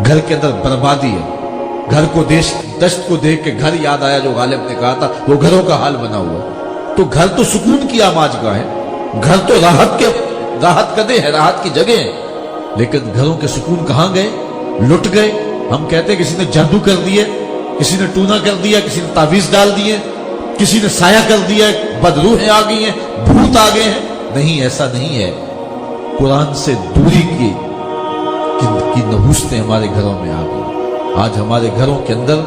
گھر کے اندر بربادی ہے، گھر کو دشت کو دیکھ کے گھر یاد آیا جو غالب نے کہا تھا، وہ گھروں کا حال بنا ہوا ہے۔ تو گھر تو سکون کی آماج گاہ ہے، گھر تو راحت کدے ہے، راحت کی جگہ ہے، لیکن گھروں کے سکون کہاں گئے؟ لٹ گئے۔ ہم کہتے ہیں کسی نے جادو کر دیے، کسی نے ٹونا کر دیا، کسی نے تعویذ ڈال دیے، کسی نے سایہ کر دیا، بدروحیں آ گئی ہیں، بھوت آ گئے ہیں۔ نہیں، ایسا نہیں ہے۔ قرآن سے دوری کی نحوستیں ہمارے گھروں میں آ گئی۔ آج ہمارے گھروں کے اندر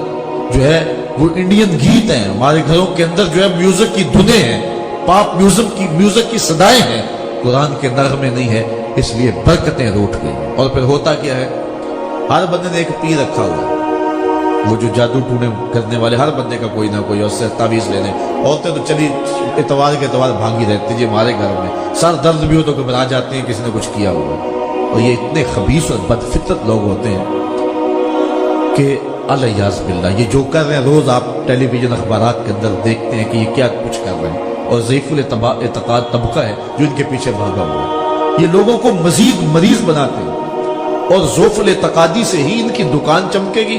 جو ہے وہ انڈین گیت ہیں، ہمارے گھروں کے اندر جو ہے میوزک کی دھنیں ہیں، پاپ میوزک کی صدائیں ہیں، قرآن کے نغمے نہیں ہے، اس لیے برکتیں روٹ گئی۔ اور پھر ہوتا کیا ہے؟ ہر بندے نے ایک پیر رکھا ہوا ہے، وہ جو جادو ٹونے کرنے والے، ہر بندے کا کوئی نہ کوئی، اور سے تعویذ لینے۔ عورتیں تو چلی اتوار کے اتوار بھاگی رہتی جی ہمارے گھر میں، سر درد بھی ہو تو گھبرا جاتے ہیں کسی نے کچھ کیا ہوا۔ اور یہ اتنے خبیث اور بدفطرت لوگ ہوتے ہیں کہ الیاذ باللہ، یہ جو کر رہے ہیں روز آپ ٹیلی ویژن اخبارات کے اندر دیکھتے ہیں کہ یہ کیا کچھ کر رہے ہیں، اور ضعیف الاعتقاد طبقہ ہے جو ان کے پیچھے بھاگا ہوا ہے۔ یہ لوگوں کو مزید مریض بناتے ہیں، اور ضعف الاعتقادی سے ہی ان کی دکان چمکے گی،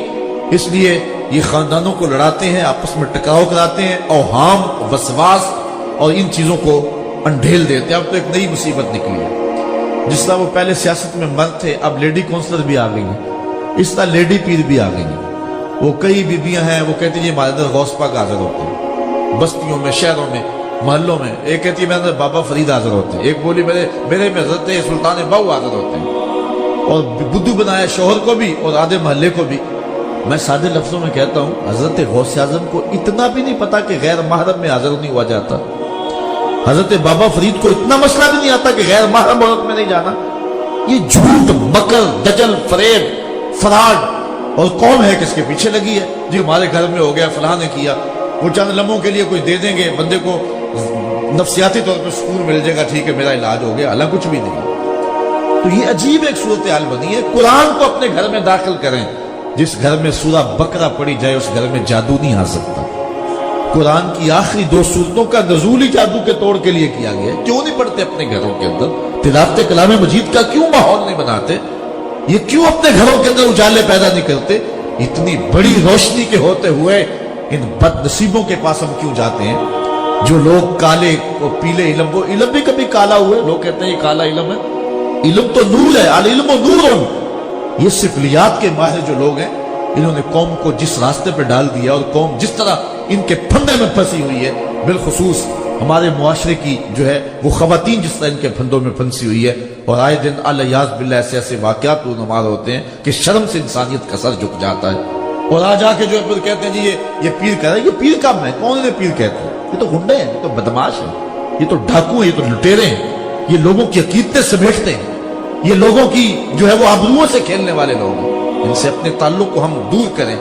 اس لیے یہ خاندانوں کو لڑاتے ہیں، آپس میں ٹکراؤ کراتے ہیں، اوہام، وسواس اور ان چیزوں کو انڈھیل دیتے ہیں۔ اب تو ایک نئی مصیبت نکلی ہے، جس طرح وہ پہلے سیاست میں مرد تھے، اب لیڈی کونسلر بھی آ گئی ہیں، اس طرح لیڈی پیر بھی آ گئی ہیں۔ وہ کئی بیبیاں ہیں، وہ کہتی ہیں ہمارے اندر غوث پاک حاضر ہوتے ہیں، بستیوں میں، شہروں میں، محلوں میں۔ ایک کہتی ہے میرے اندر بابا فرید حاضر ہوتے ہیں، ایک بولی میرے میں حضرت سلطان بہو حاضر ہوتے ہیں، اور بدھو بنایا شوہر کو بھی اور آدھے محلے کو بھی۔ میں سادے لفظوں میں کہتا ہوں، حضرت غوث اعظم کو اتنا بھی نہیں پتا کہ غیر محرم میں حاضر نہیں ہوا جاتا، حضرت بابا فرید کو اتنا مسئلہ بھی نہیں آتا کہ غیر محرم عورت میں نہیں جانا۔ یہ جھوٹ، مکر، دجل، فریب، فراڈ، اور قوم ہے کس کے پیچھے لگی ہے جی ہمارے گھر میں ہو گیا، فلاں نے کیا۔ وہ چند لمحوں کے لیے کچھ دے دیں گے، بندے کو نفسیاتی طور پر سکون مل جائے گا، ٹھیک ہے میرا علاج ہو گیا، اللہ کچھ بھی نہیں۔ تو یہ عجیب ایک صورتحال بنی ہے۔ قرآن کو اپنے گھر میں داخل کریں، جس گھر میں سورہ بقرہ پڑھی جائے اس گھر میں جادو نہیں آ سکتا۔ قرآن کی آخری 2 سورتوں کا نزول ہی جادو کے توڑ کے لیے کیا گیا ہے۔ کیوں نہیں پڑھتے اپنے گھروں کے اندر؟ تلاوت کلام مجید کا کیوں ماحول نہیں بناتے؟ یہ کیوں اپنے گھروں کے اندر اجالے پیدا نہیں کرتے؟ اتنی بڑی روشنی کے ہوتے ہوئے ان بد نصیبوں کے پاس ہم کیوں جاتے ہیں؟ جو لوگ کالے اور پیلے علم، وہ علم بھی کبھی کالا ہوئے، لوگ کہتے ہیں یہ کالا علم ہے، علم تو نور ہے، العلم نور۔ یہ سفلیات کے ماہر جو لوگ ہیں، انہوں نے قوم کو جس راستے پہ ڈال دیا، اور قوم جس طرح ان کے پھندے میں پھنسی ہوئی ہے، بالخصوص ہمارے معاشرے کی جو ہے وہ خواتین جس طرح ان کے پھندوں میں پھنسی ہوئی ہے، اور آئے دن الیاذ باللہ ایسے واقعات نمار ہوتے ہیں کہ شرم سے انسانیت کا سر جھک جاتا ہے۔ اور آج آ کے جو ہے پھر کہتے ہیں جی یہ پیر کہہ رہا ہے، یہ پیر کم ہے، کون انہیں پیر کہتے ہیں؟ یہ تو گنڈے ہیں، یہ تو بدماش ہیں، یہ تو ڈاکو ہیں، یہ تو لٹیرے ہیں، یہ لوگوں کی عقیدتیں سمیٹتے ہیں، یہ لوگوں کی جو ہے وہ آبروؤں سے کھیلنے والے لوگ ہیں۔ ان سے اپنے تعلق کو ہم دور کریں۔